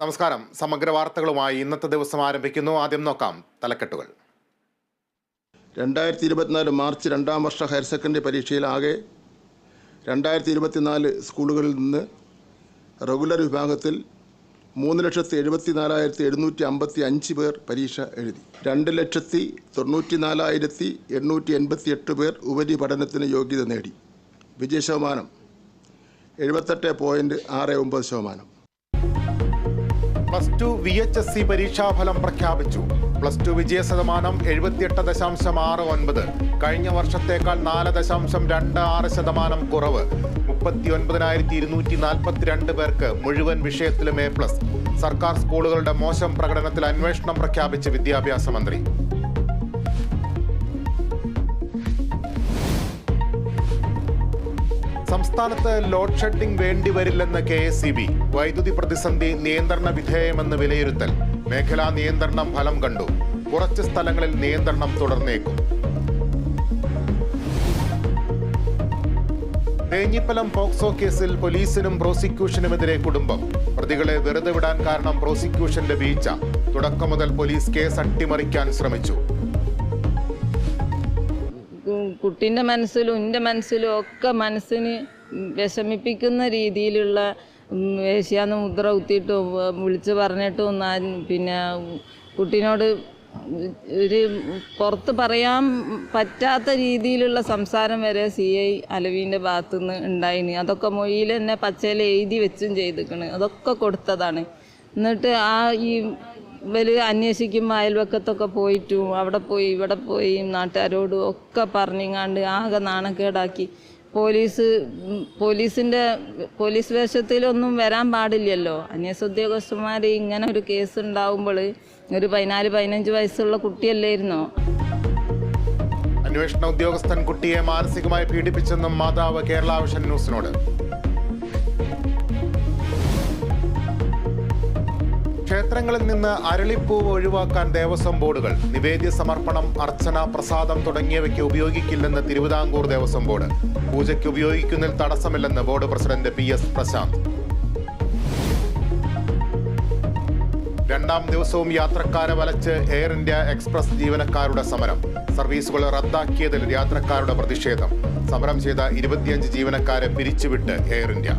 നമസ്കാരം. സമഗ്ര വാർത്തകളുമായി ഇന്നത്തെ ദിവസം ആരംഭിക്കുന്നു. ആദ്യം നോക്കാം തലക്കെട്ടുകൾ. 2024 മാർച്ച് 2ാം വർഷ ഹയർ സെക്കൻഡറി പരീക്ഷയിൽ ആകെ 2024 സ്കൂളുകളിൽ നിന്ന് റെഗുലർ വിഭാഗത്തിൽ 3,74,755 പേർ പരീക്ഷ എഴുതി. 2,94,888 പേർ ഉപരിപഠനത്തിന് യോഗ്യത നേടി. വിജയശതമാനം 78.69%. +2 VHSC പരീക്ഷാഫലം പ്രഖ്യാപിച്ചു. +2 വിജയ ശതമാനം 78.69. കഴിഞ്ഞ വർഷത്തേക്കാൾ 4.26% കുറവ്. 39,242 പേർക്ക് മുഴുവൻ വിഷയത്തിലും A+. സർക്കാർ സ്കൂളുകളുടെ മോശം പ്രകടനത്തിൽ അന്വേഷണം പ്രഖ്യാപിച്ച് വിദ്യാഭ്യാസ മന്ത്രി. സംസ്ഥാനത്ത് ലോഡ് ഷെഡിംഗ് വേണ്ടിവരില്ലെന്ന് KSEB. വൈദ്യുതി പ്രതിസന്ധി നിയന്ത്രണ വിധേയമെന്ന് വിലയിരുത്തൽ. മേഖലാ നിയന്ത്രണം ഫലം കണ്ടു. കുറച്ച് സ്ഥലങ്ങളിൽ നിയന്ത്രണം തുടർന്നേക്കും. തേഞ്ഞിപ്പലം പോക്സോ കേസിൽ പോലീസിനും പ്രോസിക്യൂഷനുമെതിരെ കുടുംബം. പ്രതികളെ വെറുതെ വിടാൻ കാരണം പ്രോസിക്യൂഷന്റെ വീഴ്ച. തുടക്കം മുതൽ പോലീസ് കേസ് അട്ടിമറിക്കാൻ ശ്രമിച്ചു. കുട്ടീൻ്റെ മനസ്സിലും എൻ്റെ മനസ്സിലും ഒക്കെ മനസ്സിന് വിഷമിപ്പിക്കുന്ന രീതിയിലുള്ള വേശ്യാന്ന് മുദ്ര കുത്തിയിട്ടും വിളിച്ച് പറഞ്ഞിട്ടും പിന്നെ കുട്ടീനോട് ഒരു പുറത്ത് പറയാൻ പറ്റാത്ത രീതിയിലുള്ള സംസാരം വരെ CI അലവീൻ്റെ ഭാഗത്തുനിന്ന് ഉണ്ടായിന്. അതൊക്കെ മൊഴിയിൽ തന്നെ പച്ചയിൽ എഴുതി വെച്ചും ചെയ്തിക്കണ്. അതൊക്കെ കൊടുത്തതാണ്. എന്നിട്ട് ഈ ഇവർ അന്വേഷിക്കുമ്പോൾ അയൽവക്കത്തൊക്കെ പോയിട്ടും അവിടെ പോയി ഇവിടെ പോയി നാട്ടുകാരോടും ഒക്കെ പറഞ്ഞിങ്ങാണ്ട് ആകെ നാണക്കേടാക്കി. പോലീസ് വേഷത്തിലൊന്നും വരാൻ പാടില്ലല്ലോ. അന്വേഷണ ഉദ്യോഗസ്ഥന്മാർ ഇങ്ങനെ ഒരു കേസ് ഉണ്ടാവുമ്പോൾ ഒരു 14-15 വയസ്സുള്ള കുട്ടിയല്ലായിരുന്നോ? അന്വേഷണ ഉദ്യോഗസ്ഥൻ കുട്ടിയെ മാനസികമായി പീഡിപ്പിച്ചെന്നും മാതാവ് കേരള വിഷൻ ന്യൂസിനോട്. ക്ഷേത്രങ്ങളിൽ നിന്ന് അരളിപ്പൂവ് ഒഴിവാക്കാൻ ദേവസ്വം ബോർഡുകൾ. നിവേദ്യ സമർപ്പണം, അർച്ചന, പ്രസാദം തുടങ്ങിയവയ്ക്ക് ഉപയോഗിക്കില്ലെന്ന് തിരുവിതാംകൂർ ദേവസ്വം ബോർഡ്. പൂജയ്ക്ക് ഉപയോഗിക്കുന്നതിൽ തടസ്സമില്ലെന്ന് ബോർഡ് പ്രസിഡന്റ് PS പ്രശാന്ത്. 2ാം ദിവസവും യാത്രക്കാരെ വലച്ച് എയർ ഇന്ത്യ എക്സ്പ്രസ് ജീവനക്കാരുടെ സമരം. സർവീസുകൾ റദ്ദാക്കിയതിൽ യാത്രക്കാരുടെ പ്രതിഷേധം. സമരം ചെയ്ത 25 ജീവനക്കാരെ പിരിച്ചുവിട്ട് Air India.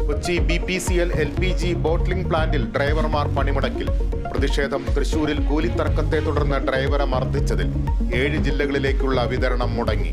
Kochi BPCL LPG bottling പ്ലാന്റിൽ ഡ്രൈവർമാർ പണിമുടക്കിൽ. പ്രതിഷേധം. തൃശൂരിൽ കൂലിത്തർക്കത്തെ തുടർന്ന് ഡ്രൈവറെ മർദ്ദിച്ചതിൽ 7 ജില്ലകളിലേക്കുള്ള വിതരണം മുടങ്ങി.